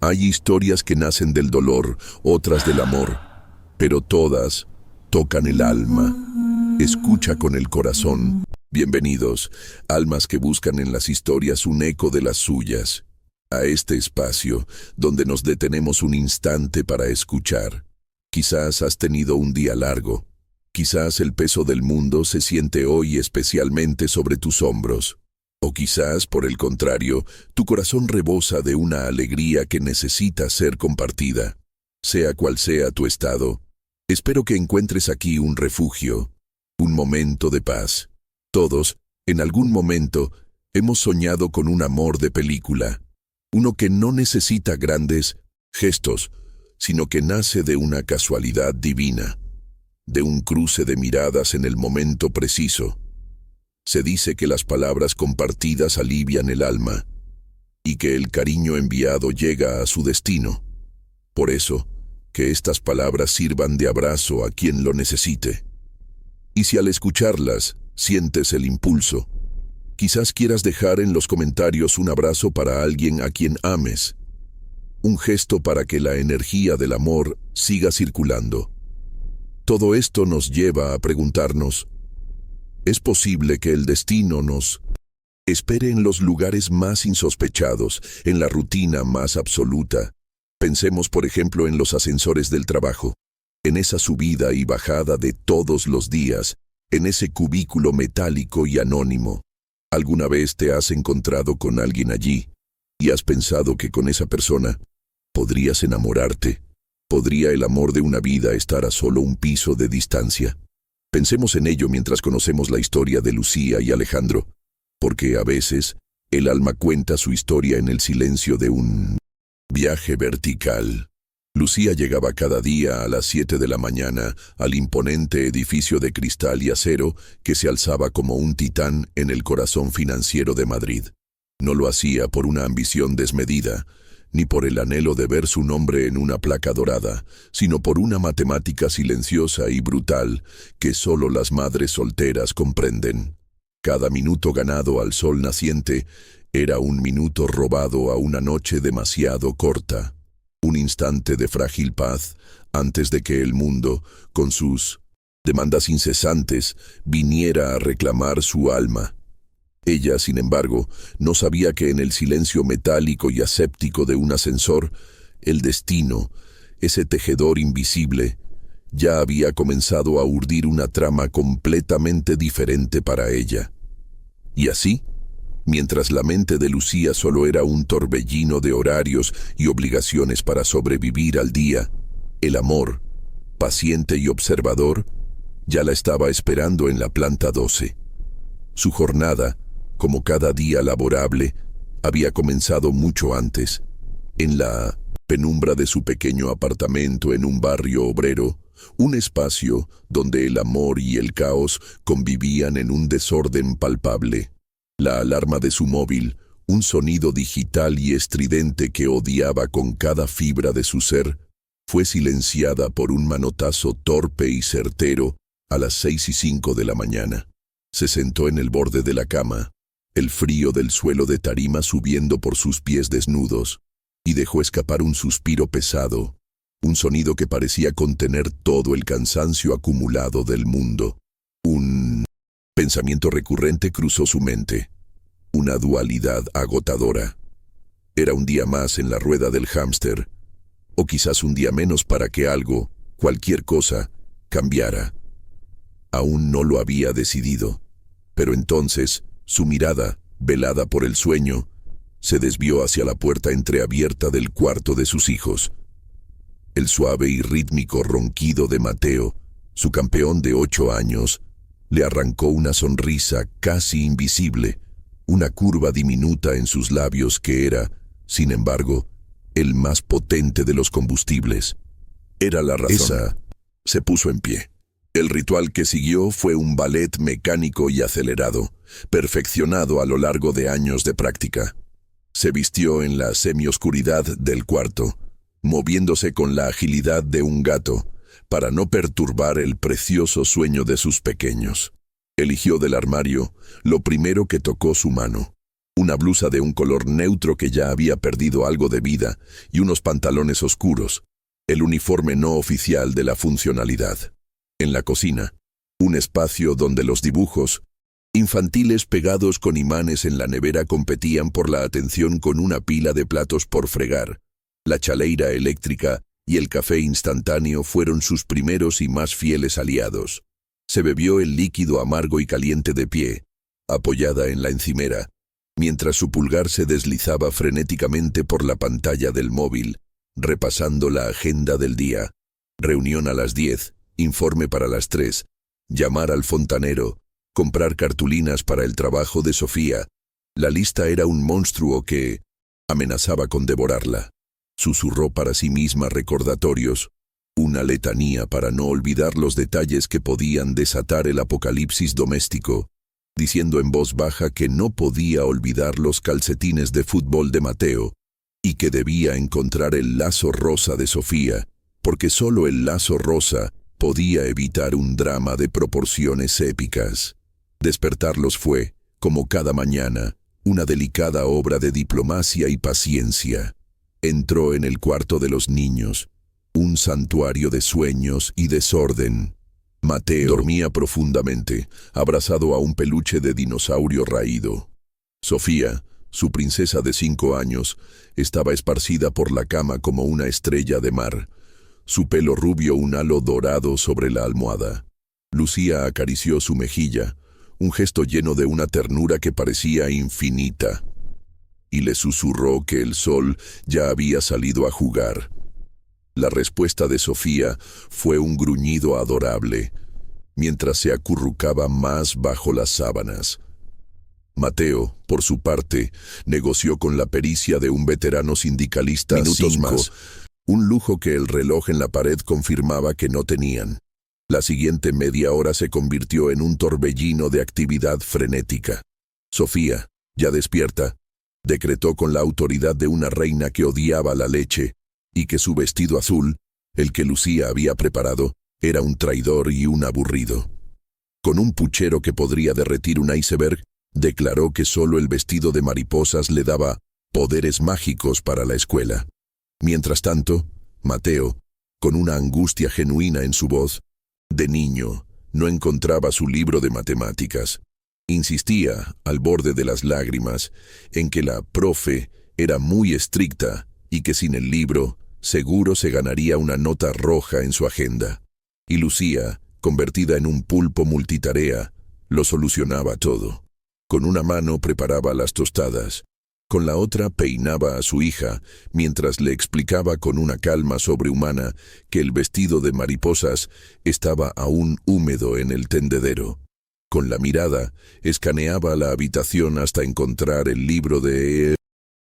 Hay historias que nacen del dolor, otras del amor, pero todas tocan el alma. Escucha con el corazón. Bienvenidos, almas que buscan en las historias un eco de las suyas, a este espacio donde nos detenemos un instante para escuchar. Quizás has tenido un día largo. Quizás el peso del mundo se siente hoy especialmente sobre tus hombros. O quizás, por el contrario, tu corazón rebosa de una alegría que necesita ser compartida. Sea cual sea tu estado, espero que encuentres aquí un refugio, un momento de paz. Todos, en algún momento, hemos soñado con un amor de película. Uno que no necesita grandes gestos, sino que nace de una casualidad divina, de un cruce de miradas en el momento preciso. Se dice que las palabras compartidas alivian el alma y que el cariño enviado llega a su destino. Por eso, que estas palabras sirvan de abrazo a quien lo necesite. Y si al escucharlas sientes el impulso, quizás quieras dejar en los comentarios un abrazo para alguien a quien ames, un gesto para que la energía del amor siga circulando. Todo esto nos lleva a preguntarnos, ¿es posible que el destino nos espere en los lugares más insospechados, en la rutina más absoluta? Pensemos, por ejemplo, en los ascensores del trabajo, en esa subida y bajada de todos los días, en ese cubículo metálico y anónimo. ¿Alguna vez te has encontrado con alguien allí y has pensado que con esa persona podrías enamorarte? ¿Podría el amor de una vida estar a solo un piso de distancia? Pensemos en ello mientras conocemos la historia de Lucía y Alejandro, porque a veces el alma cuenta su historia en el silencio de un viaje vertical. Lucía llegaba cada día a las 7 de la mañana al imponente edificio de cristal y acero que se alzaba como un titán en el corazón financiero de Madrid. No lo hacía por una ambición desmedida, ni por el anhelo de ver su nombre en una placa dorada, sino por una matemática silenciosa y brutal que solo las madres solteras comprenden. Cada minuto ganado al sol naciente era un minuto robado a una noche demasiado corta, un instante de frágil paz antes de que el mundo, con sus demandas incesantes, viniera a reclamar su alma. Ella, sin embargo, no sabía que en el silencio metálico y aséptico de un ascensor, el destino, ese tejedor invisible, ya había comenzado a urdir una trama completamente diferente para ella. Y así, mientras la mente de Lucía solo era un torbellino de horarios y obligaciones para sobrevivir al día, el amor, paciente y observador, ya la estaba esperando en la planta 12. Su jornada, como cada día laborable, había comenzado mucho antes. En la penumbra de su pequeño apartamento en un barrio obrero, un espacio donde el amor y el caos convivían en un desorden palpable. La alarma de su móvil, un sonido digital y estridente que odiaba con cada fibra de su ser, fue silenciada por un manotazo torpe y certero a las 6:05 de la mañana. Se sentó en el borde de la cama, el frío del suelo de tarima subiendo por sus pies desnudos, y dejó escapar un suspiro pesado, un sonido que parecía contener todo el cansancio acumulado del mundo. Un pensamiento recurrente cruzó su mente, una dualidad agotadora. Era un día más en la rueda del hámster, o quizás un día menos para que algo, cualquier cosa, cambiara. Aún no lo había decidido, pero entonces su mirada, velada por el sueño, se desvió hacia la puerta entreabierta del cuarto de sus hijos. El suave y rítmico ronquido de Mateo, su campeón de 8 años, le arrancó una sonrisa casi invisible, una curva diminuta en sus labios que era, sin embargo, el más potente de los combustibles. Era la razón. Esa se puso en pie. El ritual que siguió fue un ballet mecánico y acelerado, perfeccionado a lo largo de años de práctica. Se vistió en la semioscuridad del cuarto, moviéndose con la agilidad de un gato, para no perturbar el precioso sueño de sus pequeños. Eligió del armario lo primero que tocó su mano, una blusa de un color neutro que ya había perdido algo de vida y unos pantalones oscuros, el uniforme no oficial de la funcionalidad. En la cocina, un espacio donde los dibujos infantiles pegados con imanes en la nevera competían por la atención con una pila de platos por fregar. La chaleira eléctrica y el café instantáneo fueron sus primeros y más fieles aliados. Se bebió el líquido amargo y caliente de pie, apoyada en la encimera, mientras su pulgar se deslizaba frenéticamente por la pantalla del móvil, repasando la agenda del día. Reunión a las 10, informe para las 3, llamar al fontanero, comprar cartulinas para el trabajo de Sofía. La lista era un monstruo que amenazaba con devorarla. Susurró para sí misma recordatorios, una letanía para no olvidar los detalles que podían desatar el apocalipsis doméstico, diciendo en voz baja que no podía olvidar los calcetines de fútbol de Mateo y que debía encontrar el lazo rosa de Sofía, porque solo el lazo rosa podía evitar un drama de proporciones épicas. Despertarlos fue, como cada mañana, una delicada obra de diplomacia y paciencia. Entró en el cuarto de los niños, un santuario de sueños y desorden. Mateo dormía profundamente, abrazado a un peluche de dinosaurio raído. Sofía, su princesa de 5 años, estaba esparcida por la cama como una estrella de mar, su pelo rubio un halo dorado sobre la almohada. Lucía acarició su mejilla, un gesto lleno de una ternura que parecía infinita, y le susurró que el sol ya había salido a jugar. La respuesta de Sofía fue un gruñido adorable, mientras se acurrucaba más bajo las sábanas. Mateo, por su parte, negoció con la pericia de un veterano sindicalista minutos más, un lujo que el reloj en la pared confirmaba que no tenían. La siguiente media hora se convirtió en un torbellino de actividad frenética. Sofía, ya despierta, decretó con la autoridad de una reina que odiaba la leche, y que su vestido azul, el que Lucía había preparado, era un traidor y un aburrido. Con un puchero que podría derretir un iceberg, declaró que solo el vestido de mariposas le daba poderes mágicos para la escuela. Mientras tanto, Mateo, con una angustia genuina en su voz, de niño, no encontraba su libro de matemáticas. Insistía, al borde de las lágrimas, en que la profe era muy estricta y que sin el libro, seguro se ganaría una nota roja en su agenda. Y Lucía, convertida en un pulpo multitarea, lo solucionaba todo. Con una mano preparaba las tostadas, con la otra peinaba a su hija, mientras le explicaba con una calma sobrehumana que el vestido de mariposas estaba aún húmedo en el tendedero. Con la mirada, escaneaba la habitación hasta encontrar el libro de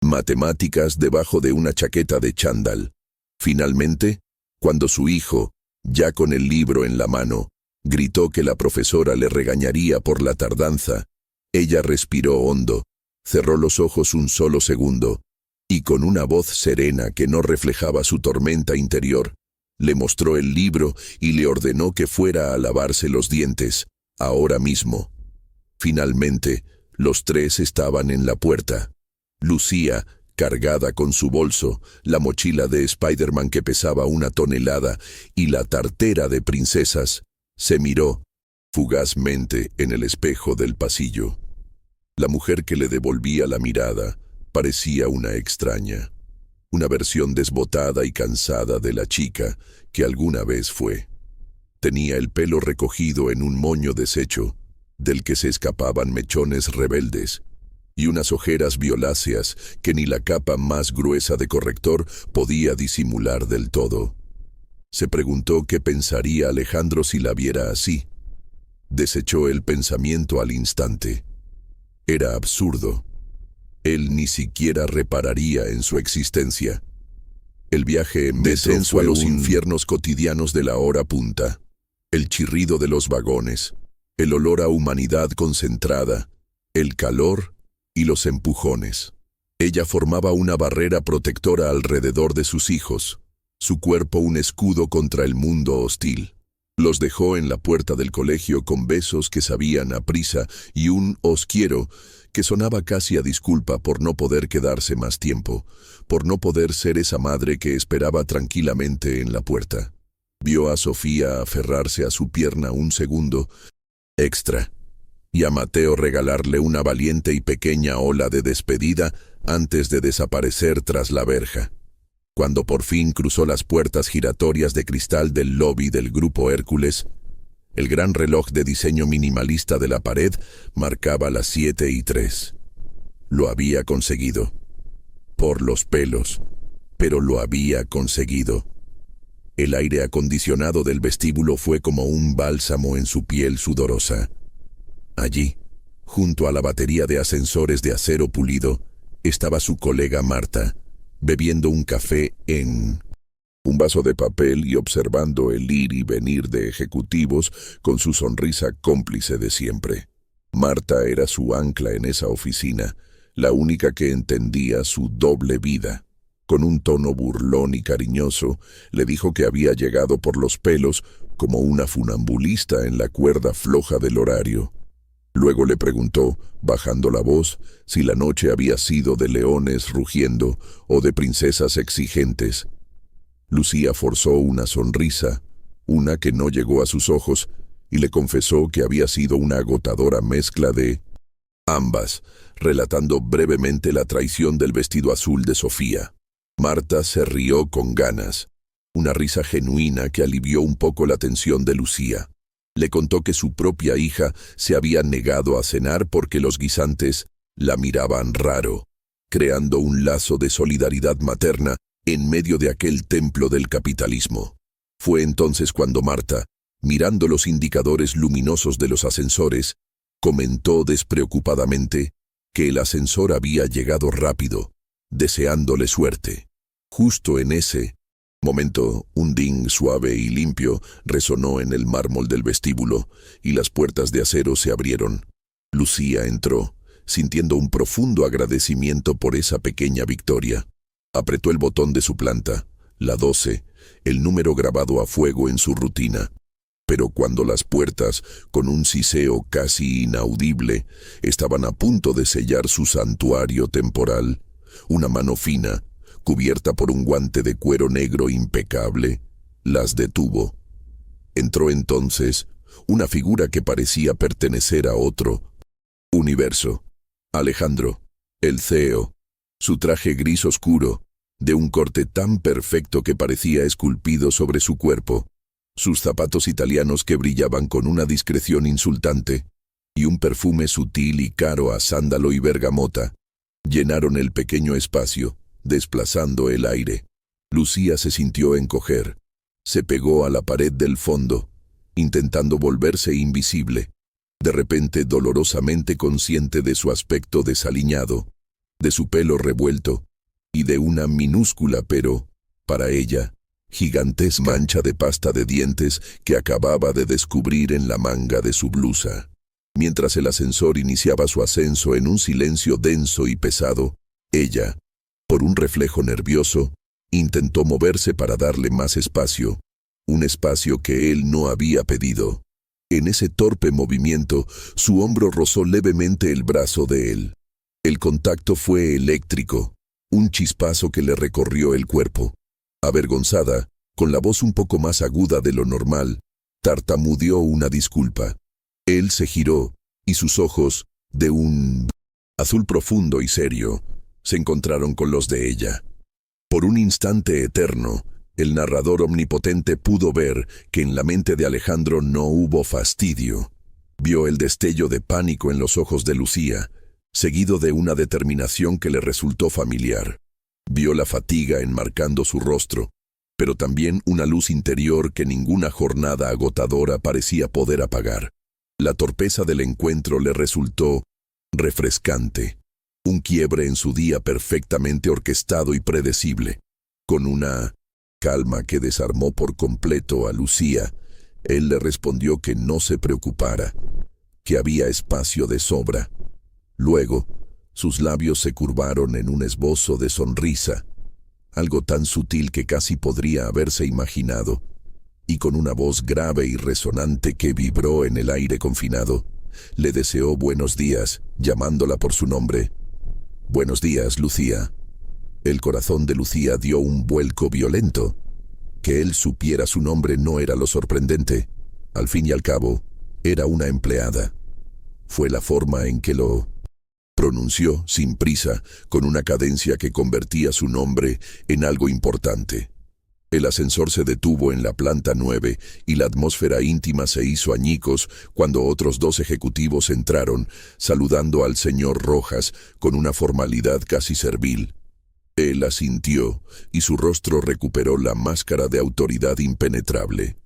matemáticas debajo de una chaqueta de chándal. Finalmente, cuando su hijo, ya con el libro en la mano, gritó que la profesora le regañaría por la tardanza, ella respiró hondo, cerró los ojos un solo segundo, y con una voz serena que no reflejaba su tormenta interior, le mostró el libro y le ordenó que fuera a lavarse los dientes, ahora mismo. Finalmente, los tres estaban en la puerta. Lucía, cargada con su bolso, la mochila de Spider-Man que pesaba 1 tonelada y la tartera de princesas, se miró fugazmente en el espejo del pasillo. La mujer que le devolvía la mirada parecía una extraña, una versión desbotada y cansada de la chica que alguna vez fue. Tenía el pelo recogido en un moño deshecho, del que se escapaban mechones rebeldes, y unas ojeras violáceas que ni la capa más gruesa de corrector podía disimular del todo. Se preguntó qué pensaría Alejandro si la viera así. Desechó el pensamiento al instante. Era absurdo. Él ni siquiera repararía en su existencia. El viaje en metro fue a los infiernos cotidianos de la hora punta. El chirrido de los vagones, el olor a humanidad concentrada, el calor y los empujones. Ella formaba una barrera protectora alrededor de sus hijos, su cuerpo un escudo contra el mundo hostil. Los dejó en la puerta del colegio con besos que sabían a prisa y un "os quiero" que sonaba casi a disculpa por no poder quedarse más tiempo, por no poder ser esa madre que esperaba tranquilamente en la puerta. Vio a Sofía aferrarse a su pierna un segundo extra y a Mateo regalarle una valiente y pequeña ola de despedida antes de desaparecer tras la verja. Cuando por fin cruzó las puertas giratorias de cristal del lobby del Grupo Hércules, el gran reloj de diseño minimalista de la pared marcaba las 7:03. Lo había conseguido. Por los pelos, pero lo había conseguido. El aire acondicionado del vestíbulo fue como un bálsamo en su piel sudorosa. Allí, junto a la batería de ascensores de acero pulido, estaba su colega Marta, bebiendo un café en un vaso de papel y observando el ir y venir de ejecutivos con su sonrisa cómplice de siempre. Marta era su ancla en esa oficina, la única que entendía su doble vida. Con un tono burlón y cariñoso, le dijo que había llegado por los pelos como una funambulista en la cuerda floja del horario. Luego le preguntó, bajando la voz, si la noche había sido de leones rugiendo o de princesas exigentes. Lucía forzó una sonrisa, una que no llegó a sus ojos, y le confesó que había sido una agotadora mezcla de ambas, relatando brevemente la traición del vestido azul de Sofía. Marta se rió con ganas, una risa genuina que alivió un poco la tensión de Lucía. Le contó que su propia hija se había negado a cenar porque los guisantes la miraban raro, creando un lazo de solidaridad materna en medio de aquel templo del capitalismo. Fue entonces cuando Marta, mirando los indicadores luminosos de los ascensores, comentó despreocupadamente que el ascensor había llegado rápido, deseándole suerte. Justo en ese momento, un ding suave y limpio resonó en el mármol del vestíbulo y las puertas de acero se abrieron. Lucía entró, sintiendo un profundo agradecimiento por esa pequeña victoria. Apretó el botón de su planta, la 12, el número grabado a fuego en su rutina. Pero cuando las puertas, con un siseo casi inaudible, estaban a punto de sellar su santuario temporal, una mano fina, cubierta por un guante de cuero negro impecable, las detuvo. Entró entonces una figura que parecía pertenecer a otro universo. Alejandro, el CEO, su traje gris oscuro, de un corte tan perfecto que parecía esculpido sobre su cuerpo, sus zapatos italianos que brillaban con una discreción insultante, y un perfume sutil y caro a sándalo y bergamota, llenaron el pequeño espacio, desplazando el aire. Lucía se sintió encoger. Se pegó a la pared del fondo, intentando volverse invisible. De repente, dolorosamente consciente de su aspecto desaliñado, de su pelo revuelto, y de una minúscula pero, para ella, gigantesca mancha de pasta de dientes que acababa de descubrir en la manga de su blusa. Mientras el ascensor iniciaba su ascenso en un silencio denso y pesado, ella, por un reflejo nervioso, intentó moverse para darle más espacio, un espacio que él no había pedido. En ese torpe movimiento, su hombro rozó levemente el brazo de él. El contacto fue eléctrico, un chispazo que le recorrió el cuerpo. Avergonzada, con la voz un poco más aguda de lo normal, tartamudeó una disculpa. Él se giró, y sus ojos, de un azul profundo y serio, se encontraron con los de ella. Por un instante eterno, el narrador omnipotente pudo ver que en la mente de Alejandro no hubo fastidio. Vio el destello de pánico en los ojos de Lucía, seguido de una determinación que le resultó familiar. Vio la fatiga enmarcando su rostro, pero también una luz interior que ninguna jornada agotadora parecía poder apagar. La torpeza del encuentro le resultó refrescante, un quiebre en su día perfectamente orquestado y predecible. Con una calma que desarmó por completo a Lucía, él le respondió que no se preocupara, que había espacio de sobra. Luego, sus labios se curvaron en un esbozo de sonrisa, algo tan sutil que casi podría haberse imaginado, y con una voz grave y resonante que vibró en el aire confinado, le deseó buenos días, llamándola por su nombre. «Buenos días, Lucía». El corazón de Lucía dio un vuelco violento. Que él supiera su nombre no era lo sorprendente. Al fin y al cabo, era una empleada. Fue la forma en que lo pronunció, sin prisa, con una cadencia que convertía su nombre en algo importante. El ascensor se detuvo en la planta 9 y la atmósfera íntima se hizo añicos cuando otros 2 ejecutivos entraron, saludando al señor Rojas con una formalidad casi servil. Él asintió y su rostro recuperó la máscara de autoridad impenetrable.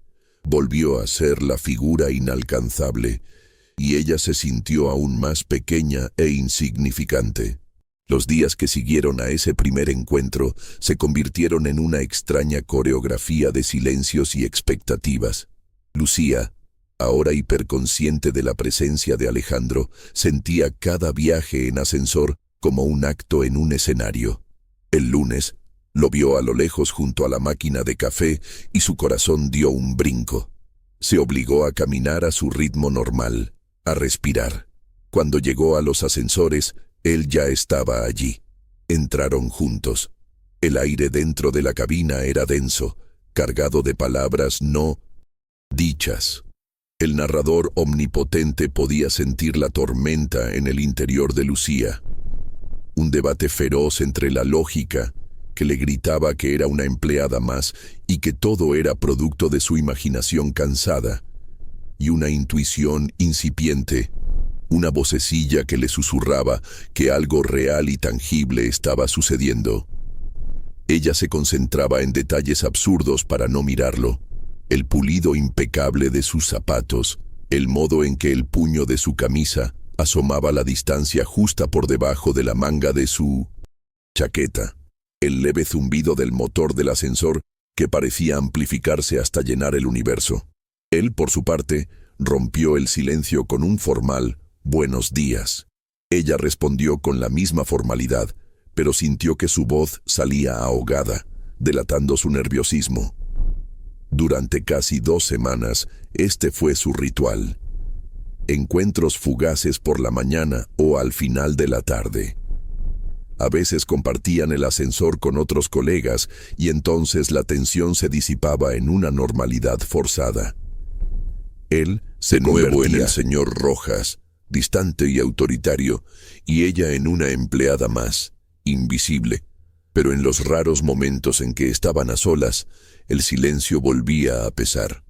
Volvió a ser la figura inalcanzable y ella se sintió aún más pequeña e insignificante. Los días que siguieron a ese primer encuentro se convirtieron en una extraña coreografía de silencios y expectativas. Lucía, ahora hiperconsciente de la presencia de Alejandro, sentía cada viaje en ascensor como un acto en un escenario. El lunes, lo vio a lo lejos junto a la máquina de café y su corazón dio un brinco. Se obligó a caminar a su ritmo normal, a respirar. Cuando llegó a los ascensores, él ya estaba allí. Entraron juntos. El aire dentro de la cabina era denso, cargado de palabras no dichas. El narrador omnipotente podía sentir la tormenta en el interior de Lucía. Un debate feroz entre la lógica, que le gritaba que era una empleada más y que todo era producto de su imaginación cansada, y una intuición incipiente, una vocecilla que le susurraba que algo real y tangible estaba sucediendo. Ella se concentraba en detalles absurdos para no mirarlo: el pulido impecable de sus zapatos, el modo en que el puño de su camisa asomaba la distancia justa por debajo de la manga de su chaqueta, el leve zumbido del motor del ascensor que parecía amplificarse hasta llenar el universo. Él, por su parte, rompió el silencio con un formal «buenos días». Ella respondió con la misma formalidad, pero sintió que su voz salía ahogada, delatando su nerviosismo. Durante casi 2 semanas, este fue su ritual. Encuentros fugaces por la mañana o al final de la tarde. A veces compartían el ascensor con otros colegas y entonces la tensión se disipaba en una normalidad forzada. Él se convertía en el señor Rojas, distante y autoritario, y ella en una empleada más, invisible. Pero en los raros momentos en que estaban a solas, el silencio volvía a pesar.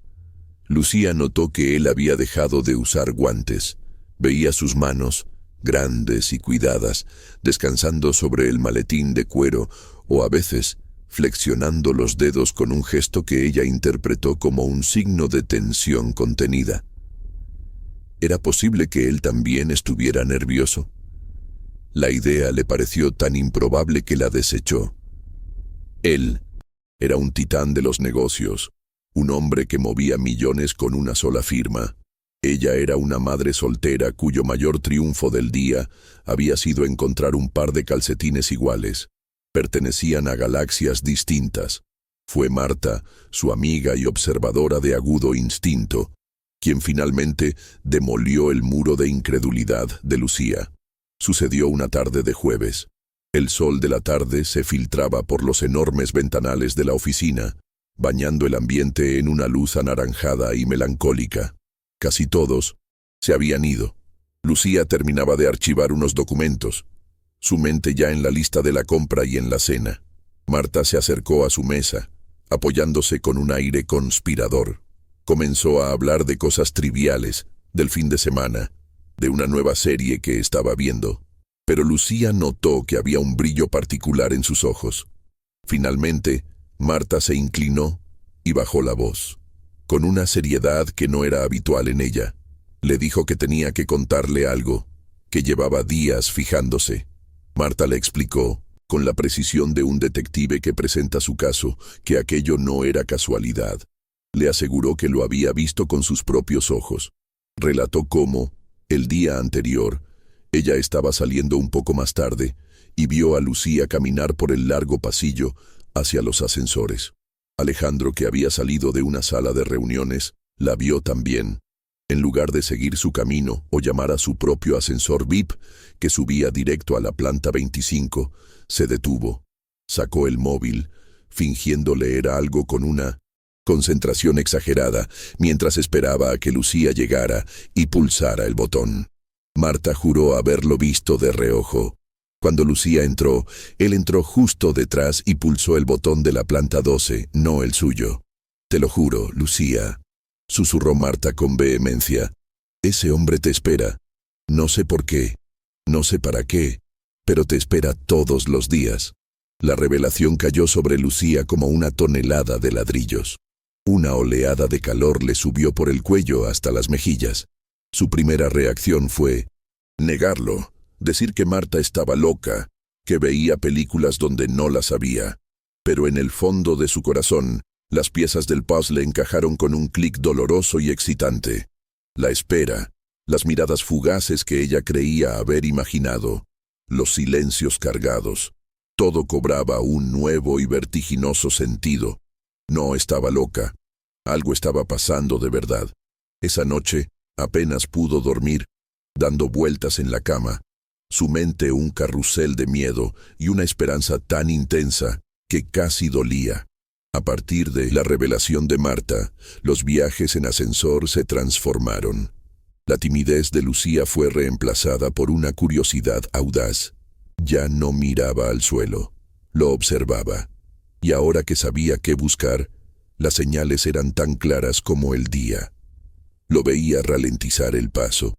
Lucía notó que él había dejado de usar guantes. Veía sus manos, grandes y cuidadas, descansando sobre el maletín de cuero, o a veces flexionando los dedos con un gesto que ella interpretó como un signo de tensión contenida. ¿Era posible que él también estuviera nervioso? La idea le pareció tan improbable que la desechó. Él era un titán de los negocios, un hombre que movía millones con una sola firma. Ella era una madre soltera cuyo mayor triunfo del día había sido encontrar un par de calcetines iguales. Pertenecían a galaxias distintas. Fue Marta, su amiga y observadora de agudo instinto, quien finalmente demolió el muro de incredulidad de Lucía. Sucedió una tarde de jueves. El sol de la tarde se filtraba por los enormes ventanales de la oficina, bañando el ambiente en una luz anaranjada y melancólica. Casi todos se habían ido. Lucía terminaba de archivar unos documentos, su mente ya en la lista de la compra y en la cena. Marta se acercó a su mesa, apoyándose con un aire conspirador. Comenzó a hablar de cosas triviales, del fin de semana, de una nueva serie que estaba viendo. Pero Lucía notó que había un brillo particular en sus ojos. Finalmente, Marta se inclinó y bajó la voz. Con una seriedad que no era habitual en ella, le dijo que tenía que contarle algo, que llevaba días fijándose. Marta le explicó, con la precisión de un detective que presenta su caso, que aquello no era casualidad. Le aseguró que lo había visto con sus propios ojos. Relató cómo, el día anterior, ella estaba saliendo un poco más tarde y vio a Lucía caminar por el largo pasillo hacia los ascensores. Alejandro, que había salido de una sala de reuniones, la vio también. En lugar de seguir su camino o llamar a su propio ascensor VIP, que subía directo a la planta 25, se detuvo. Sacó el móvil, fingiendo leer algo con una concentración exagerada, mientras esperaba a que Lucía llegara y pulsara el botón. Marta juró haberlo visto de reojo. Cuando Lucía entró, él entró justo detrás y pulsó el botón de la planta 12, no el suyo. «Te lo juro, Lucía», susurró Marta con vehemencia. «Ese hombre te espera. No sé por qué, no sé para qué, pero te espera todos los días». La revelación cayó sobre Lucía como una tonelada de ladrillos. Una oleada de calor le subió por el cuello hasta las mejillas. Su primera reacción fue negarlo, decir que Marta estaba loca, que veía películas donde no las había. Pero en el fondo de su corazón, las piezas del puzzle encajaron con un clic doloroso y excitante. La espera, las miradas fugaces que ella creía haber imaginado, los silencios cargados. Todo cobraba un nuevo y vertiginoso sentido. No estaba loca. Algo estaba pasando de verdad. Esa noche apenas pudo dormir, dando vueltas en la cama. Su mente un carrusel de miedo y una esperanza tan intensa que casi dolía. A partir de la revelación de Marta, los viajes en ascensor se transformaron. La timidez de Lucía fue reemplazada por una curiosidad audaz. Ya no miraba al suelo, lo observaba. Y ahora que sabía qué buscar, las señales eran tan claras como el día. Lo veía ralentizar el paso.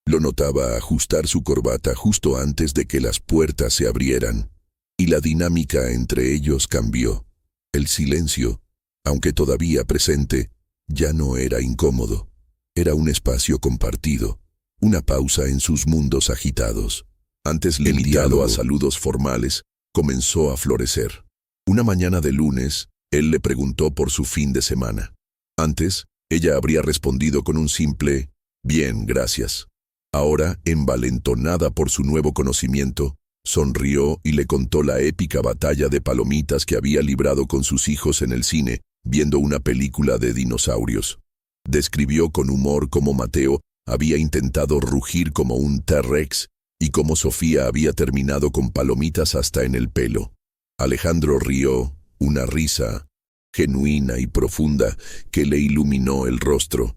Lo notaba ajustar su corbata justo antes de que las puertas se abrieran. Y la dinámica entre ellos cambió. El silencio, aunque todavía presente, ya no era incómodo. Era un espacio compartido, una pausa en sus mundos agitados. Antes limitado a saludos formales, comenzó a florecer. Una mañana de lunes, él le preguntó por su fin de semana. Antes, ella habría respondido con un simple «Bien, gracias». Ahora, envalentonada por su nuevo conocimiento, sonrió y le contó la épica batalla de palomitas que había librado con sus hijos en el cine, viendo una película de dinosaurios. Describió con humor cómo Mateo había intentado rugir como un T-Rex y cómo Sofía había terminado con palomitas hasta en el pelo. Alejandro rió, una risa genuina y profunda que le iluminó el rostro,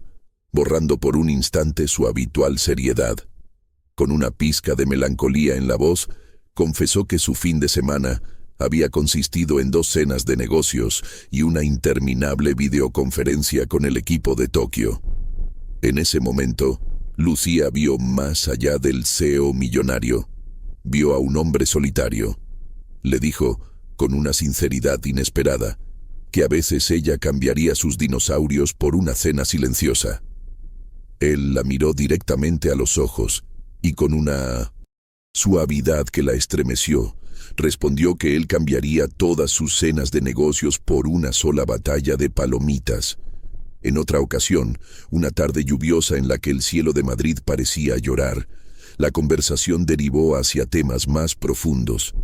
borrando por un instante su habitual seriedad. Con una pizca de melancolía en la voz, confesó que su fin de semana había consistido en 2 cenas de negocios y una interminable videoconferencia con el equipo de Tokio. En ese momento, Lucía vio más allá del CEO millonario. Vio a un hombre solitario. Le dijo, con una sinceridad inesperada, que a veces ella cambiaría sus dinosaurios por una cena silenciosa. Él la miró directamente a los ojos y con una suavidad que la estremeció, respondió que él cambiaría todas sus cenas de negocios por una sola batalla de palomitas. En otra ocasión, una tarde lluviosa en la que el cielo de Madrid parecía llorar, la conversación derivó hacia temas más profundos.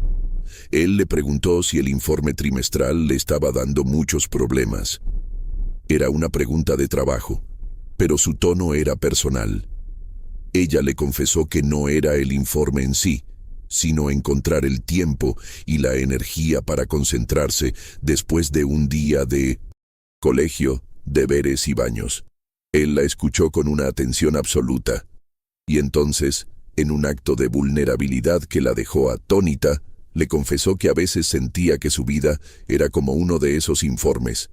Él le preguntó si el informe trimestral le estaba dando muchos problemas. Era una pregunta de trabajo, pero su tono era personal. Ella le confesó que no era el informe en sí, sino encontrar el tiempo y la energía para concentrarse después de un día de colegio, deberes y baños. Él la escuchó con una atención absoluta, y entonces, en un acto de vulnerabilidad que la dejó atónita, le confesó que a veces sentía que su vida era como uno de esos informes,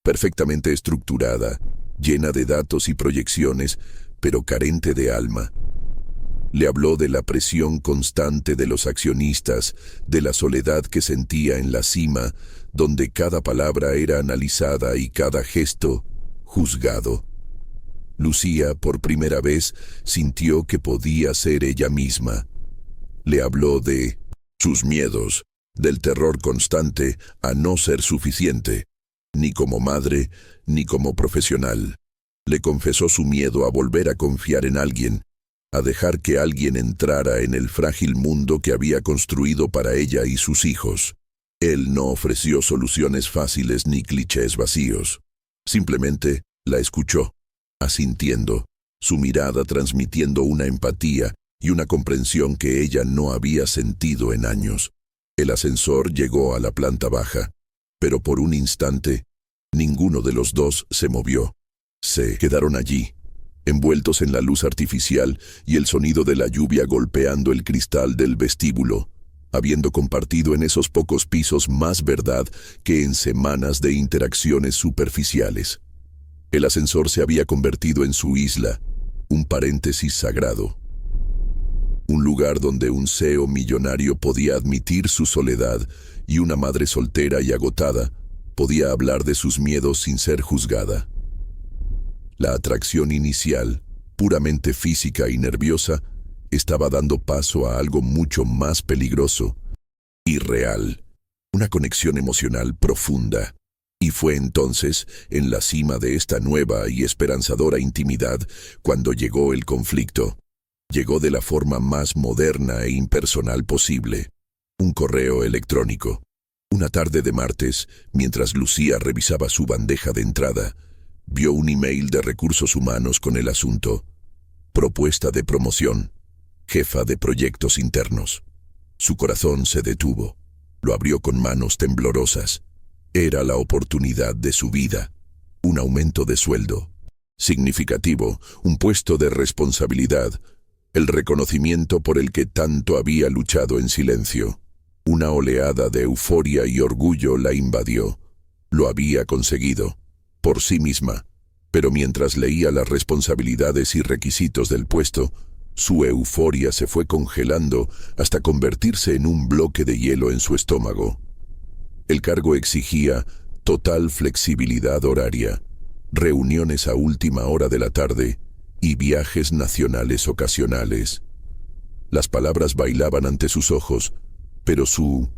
perfectamente estructurada, llena de datos y proyecciones, pero carente de alma. Le habló de la presión constante de los accionistas, de la soledad que sentía en la cima, donde cada palabra era analizada y cada gesto juzgado. Lucía, por primera vez, sintió que podía ser ella misma. Le habló de sus miedos, del terror constante a no ser suficiente, ni como madre, ni como profesional. Le confesó su miedo a volver a confiar en alguien, a dejar que alguien entrara en el frágil mundo que había construido para ella y sus hijos. Él no ofreció soluciones fáciles ni clichés vacíos. Simplemente la escuchó, asintiendo, su mirada transmitiendo una empatía y una comprensión que ella no había sentido en años. El ascensor llegó a la planta baja, pero por un instante, ninguno de los dos se movió. Se quedaron allí, envueltos en la luz artificial y el sonido de la lluvia golpeando el cristal del vestíbulo, habiendo compartido en esos pocos pisos más verdad que en semanas de interacciones superficiales. El ascensor se había convertido en su isla, un paréntesis sagrado. Un lugar donde un CEO millonario podía admitir su soledad y una madre soltera y agotada podía hablar de sus miedos sin ser juzgada. La atracción inicial, puramente física y nerviosa, estaba dando paso a algo mucho más peligroso y real, una conexión emocional profunda. Y fue entonces, en la cima de esta nueva y esperanzadora intimidad, cuando llegó el conflicto. Llegó de la forma más moderna e impersonal posible. Un correo electrónico. Una tarde de martes, mientras Lucía revisaba su bandeja de entrada, vio un email de recursos humanos con el asunto: propuesta de promoción, jefa de proyectos internos. Su corazón se detuvo. Lo abrió con manos temblorosas. Era la oportunidad de su vida. Un aumento de sueldo significativo, un puesto de responsabilidad, el reconocimiento por el que tanto había luchado en silencio. Una oleada de euforia y orgullo la invadió. Lo había conseguido, por sí misma, pero mientras leía las responsabilidades y requisitos del puesto, su euforia se fue congelando hasta convertirse en un bloque de hielo en su estómago. El cargo exigía total flexibilidad horaria, reuniones a última hora de la tarde y viajes nacionales ocasionales. Las palabras bailaban ante sus ojos, pero su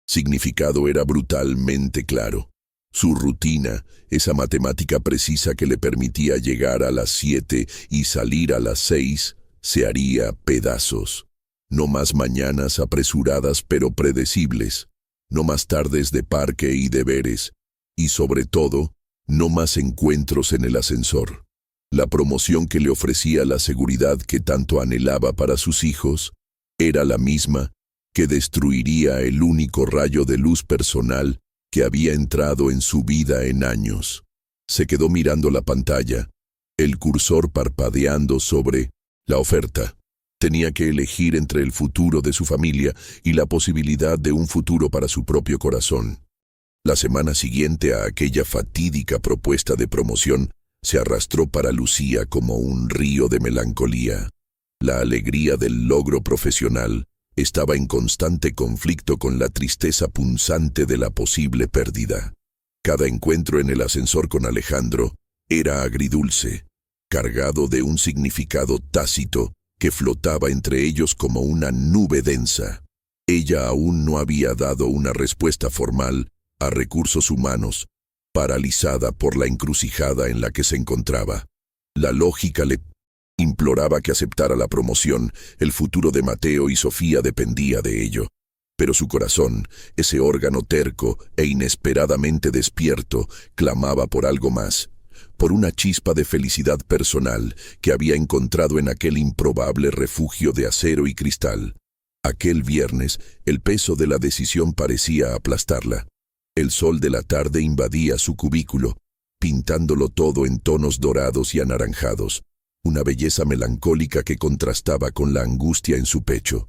significado era brutalmente claro. Su rutina, esa matemática precisa que le permitía llegar a las 7 y salir a las 6, se haría pedazos. No más mañanas apresuradas pero predecibles, no más tardes de parque y deberes, y sobre todo, no más encuentros en el ascensor. La promoción que le ofrecía la seguridad que tanto anhelaba para sus hijos era la misma que destruiría el único rayo de luz personal que había entrado en su vida en años. Se quedó mirando la pantalla, el cursor parpadeando sobre la oferta. Tenía que elegir entre el futuro de su familia y la posibilidad de un futuro para su propio corazón. La semana siguiente a aquella fatídica propuesta de promoción se arrastró para Lucía como un río de melancolía. La alegría del logro profesional estaba en constante conflicto con la tristeza punzante de la posible pérdida. Cada encuentro en el ascensor con Alejandro era agridulce, cargado de un significado tácito que flotaba entre ellos como una nube densa. Ella aún no había dado una respuesta formal a recursos humanos, paralizada por la encrucijada en la que se encontraba. La lógica le imploraba que aceptara la promoción, el futuro de Mateo y Sofía dependía de ello. Pero su corazón, ese órgano terco e inesperadamente despierto, clamaba por algo más, por una chispa de felicidad personal que había encontrado en aquel improbable refugio de acero y cristal. Aquel viernes, el peso de la decisión parecía aplastarla. El sol de la tarde invadía su cubículo, pintándolo todo en tonos dorados y anaranjados, una belleza melancólica que contrastaba con la angustia en su pecho.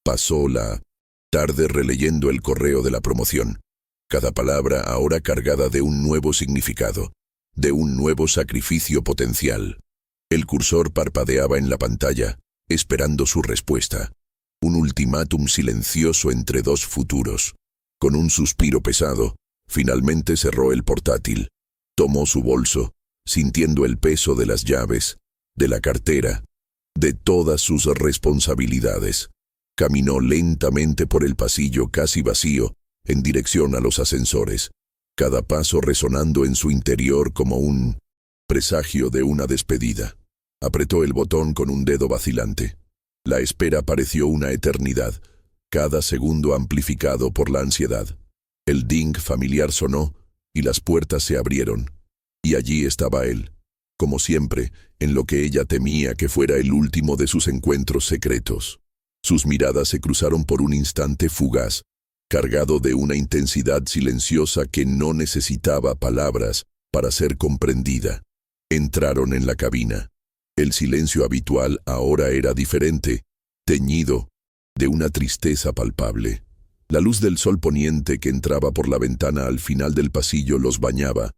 Pasó la tarde releyendo el correo de la promoción, cada palabra ahora cargada de un nuevo significado, de un nuevo sacrificio potencial. El cursor parpadeaba en la pantalla, esperando su respuesta. Un ultimátum silencioso entre dos futuros. Con un suspiro pesado, finalmente cerró el portátil. Tomó su bolso, sintiendo el peso de las llaves, de la cartera, de todas sus responsabilidades. Caminó lentamente por el pasillo casi vacío, en dirección a los ascensores, cada paso resonando en su interior como un presagio de una despedida. Apretó el botón con un dedo vacilante. La espera pareció una eternidad, cada segundo amplificado por la ansiedad. El ding familiar sonó y las puertas se abrieron. Y allí estaba él, como siempre, en lo que ella temía que fuera el último de sus encuentros secretos. Sus miradas se cruzaron por un instante fugaz, cargado de una intensidad silenciosa que no necesitaba palabras para ser comprendida. Entraron en la cabina. El silencio habitual ahora era diferente, teñido de una tristeza palpable. La luz del sol poniente que entraba por la ventana al final del pasillo los bañaba,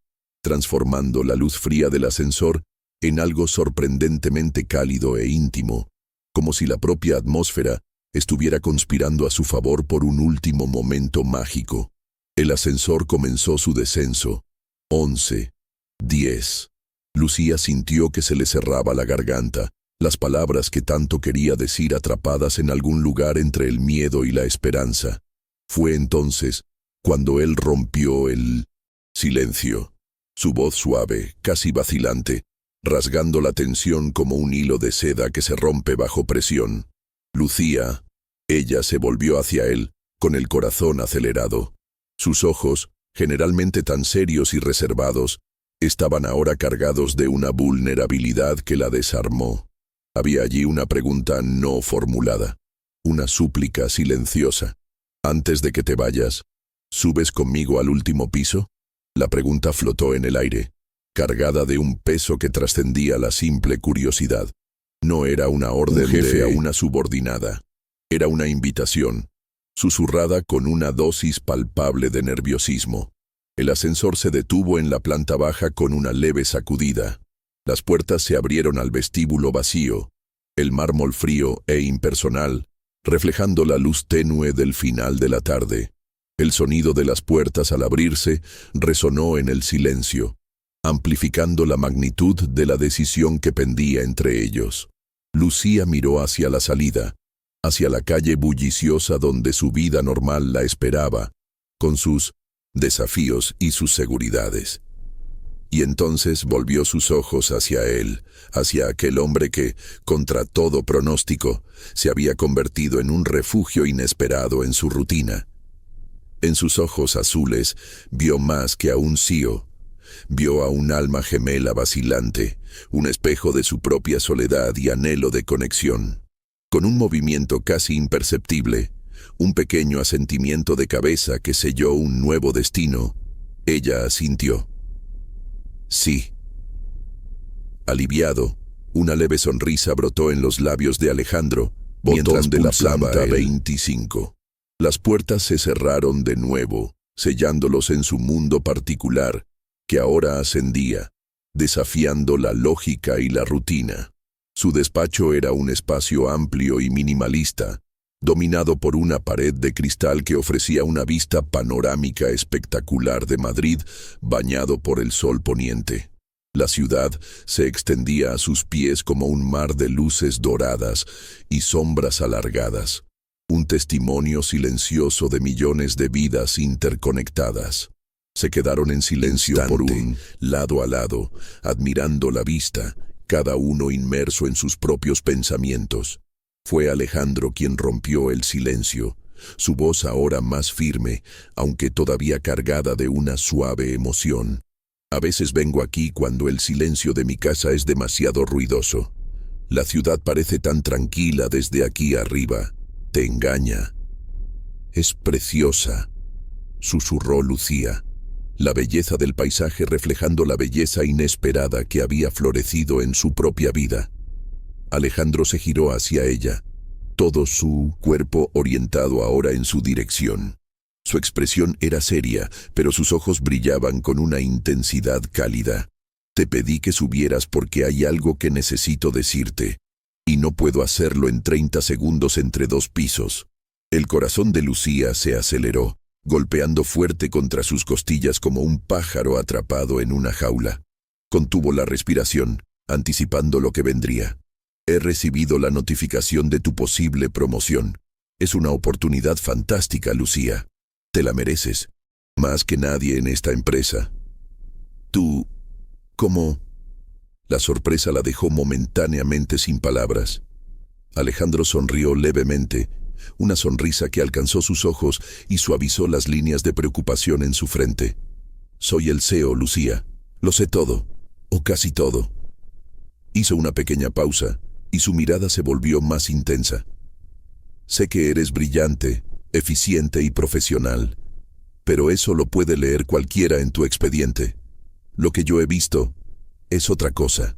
transformando la luz fría del ascensor en algo sorprendentemente cálido e íntimo, como si la propia atmósfera estuviera conspirando a su favor por un último momento mágico. El ascensor comenzó su descenso. 11, 10. Lucía sintió que se le cerraba la garganta, las palabras que tanto quería decir atrapadas en algún lugar entre el miedo y la esperanza. Fue entonces cuando él rompió el silencio. Su voz suave, casi vacilante, rasgando la tensión como un hilo de seda que se rompe bajo presión. Lucía. Ella se volvió hacia él, con el corazón acelerado. Sus ojos, generalmente tan serios y reservados, estaban ahora cargados de una vulnerabilidad que la desarmó. Había allí una pregunta no formulada, una súplica silenciosa. «Antes de que te vayas, ¿subes conmigo al último piso?» La pregunta flotó en el aire, cargada de un peso que trascendía la simple curiosidad. No era una orden jefe a una subordinada. Era una invitación, susurrada con una dosis palpable de nerviosismo. El ascensor se detuvo en la planta baja con una leve sacudida. Las puertas se abrieron al vestíbulo vacío, el mármol frío e impersonal, reflejando la luz tenue del final de la tarde. El sonido de las puertas al abrirse resonó en el silencio, amplificando la magnitud de la decisión que pendía entre ellos. Lucía miró hacia la salida, hacia la calle bulliciosa donde su vida normal la esperaba, con sus desafíos y sus seguridades. Y entonces volvió sus ojos hacia él, hacia aquel hombre que, contra todo pronóstico, se había convertido en un refugio inesperado en su rutina. En sus ojos azules vio más que a un sío. Vio a un alma gemela vacilante, un espejo de su propia soledad y anhelo de conexión. Con un movimiento casi imperceptible, un pequeño asentimiento de cabeza que selló un nuevo destino, ella asintió. Sí. Aliviado, una leve sonrisa brotó en los labios de Alejandro, mientras de la planta 25. Las puertas se cerraron de nuevo, sellándolos en su mundo particular, que ahora ascendía, desafiando la lógica y la rutina. Su despacho era un espacio amplio y minimalista, dominado por una pared de cristal que ofrecía una vista panorámica espectacular de Madrid, bañado por el sol poniente. La ciudad se extendía a sus pies como un mar de luces doradas y sombras alargadas, un testimonio silencioso de millones de vidas interconectadas. Se quedaron en silencio por un lado a lado, admirando la vista, cada uno inmerso en sus propios pensamientos. Fue Alejandro quien rompió el silencio, su voz ahora más firme, aunque todavía cargada de una suave emoción. A veces vengo aquí cuando el silencio de mi casa es demasiado ruidoso. La ciudad parece tan tranquila desde aquí arriba. Te engaña. Es preciosa, susurró Lucía, la belleza del paisaje reflejando la belleza inesperada que había florecido en su propia vida. Alejandro se giró hacia ella, todo su cuerpo orientado ahora en su dirección. Su expresión era seria, pero sus ojos brillaban con una intensidad cálida. Te pedí que subieras porque hay algo que necesito decirte, y no puedo hacerlo en 30 segundos entre 2 pisos. El corazón de Lucía se aceleró, golpeando fuerte contra sus costillas como un pájaro atrapado en una jaula. Contuvo la respiración, anticipando lo que vendría. He recibido la notificación de tu posible promoción. Es una oportunidad fantástica, Lucía. Te la mereces, más que nadie en esta empresa. Tú, ¿cómo? La sorpresa la dejó momentáneamente sin palabras. Alejandro sonrió levemente, una sonrisa que alcanzó sus ojos y suavizó las líneas de preocupación en su frente. «Soy el CEO, Lucía. Lo sé todo, o casi todo». Hizo una pequeña pausa, y su mirada se volvió más intensa. «Sé que eres brillante, eficiente y profesional, pero eso lo puede leer cualquiera en tu expediente. Lo que yo he visto es otra cosa».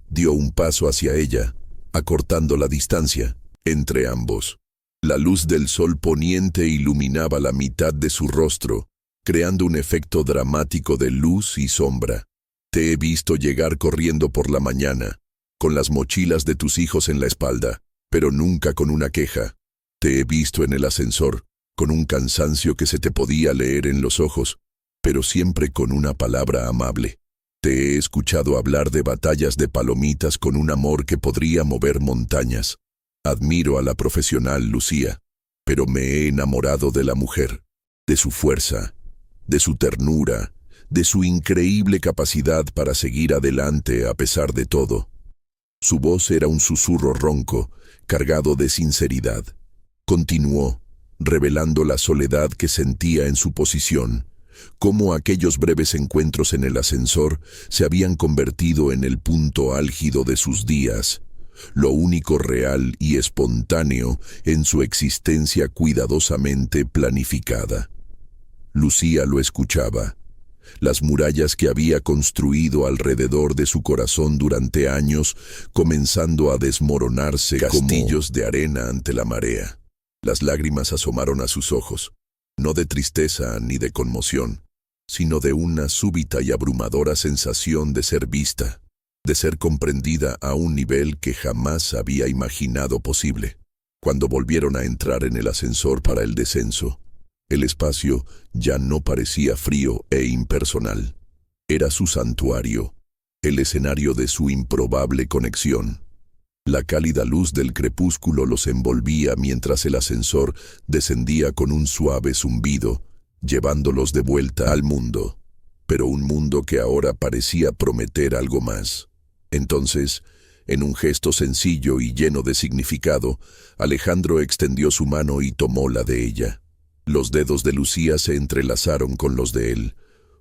Dio un paso hacia ella, acortando la distancia entre ambos. La luz del sol poniente iluminaba la mitad de su rostro, creando un efecto dramático de luz y sombra. «Te he visto llegar corriendo por la mañana, con las mochilas de tus hijos en la espalda, pero nunca con una queja. Te he visto en el ascensor, con un cansancio que se te podía leer en los ojos, pero siempre con una palabra amable. Te he escuchado hablar de batallas de palomitas con un amor que podría mover montañas. Admiro a la profesional Lucía, pero me he enamorado de la mujer, de su fuerza, de su ternura, de su increíble capacidad para seguir adelante a pesar de todo». Su voz era un susurro ronco, cargado de sinceridad. Continuó, revelando la soledad que sentía en su posición, cómo aquellos breves encuentros en el ascensor se habían convertido en el punto álgido de sus días, lo único real y espontáneo en su existencia cuidadosamente planificada. Lucía lo escuchaba. Las murallas que había construido alrededor de su corazón durante años comenzando a desmoronarse, castillos de arena ante la marea. Las lágrimas asomaron a sus ojos, no de tristeza ni de conmoción, sino de una súbita y abrumadora sensación de ser vista, de ser comprendida a un nivel que jamás había imaginado posible. Cuando volvieron a entrar en el ascensor para el descenso, el espacio ya no parecía frío e impersonal. Era su santuario, el escenario de su improbable conexión. La cálida luz del crepúsculo los envolvía mientras el ascensor descendía con un suave zumbido, llevándolos de vuelta al mundo, pero un mundo que ahora parecía prometer algo más. Entonces, en un gesto sencillo y lleno de significado, Alejandro extendió su mano y tomó la de ella. Los dedos de Lucía se entrelazaron con los de él,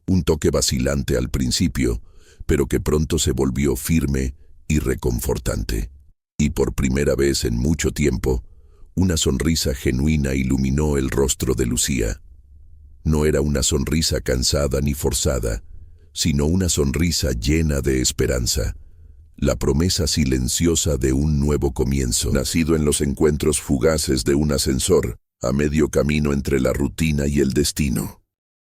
un toque vacilante al principio, pero que pronto se volvió firme y reconfortante. Y por primera vez en mucho tiempo, una sonrisa genuina iluminó el rostro de Lucía. No era una sonrisa cansada ni forzada, sino una sonrisa llena de esperanza, la promesa silenciosa de un nuevo comienzo, nacido en los encuentros fugaces de un ascensor, a medio camino entre la rutina y el destino.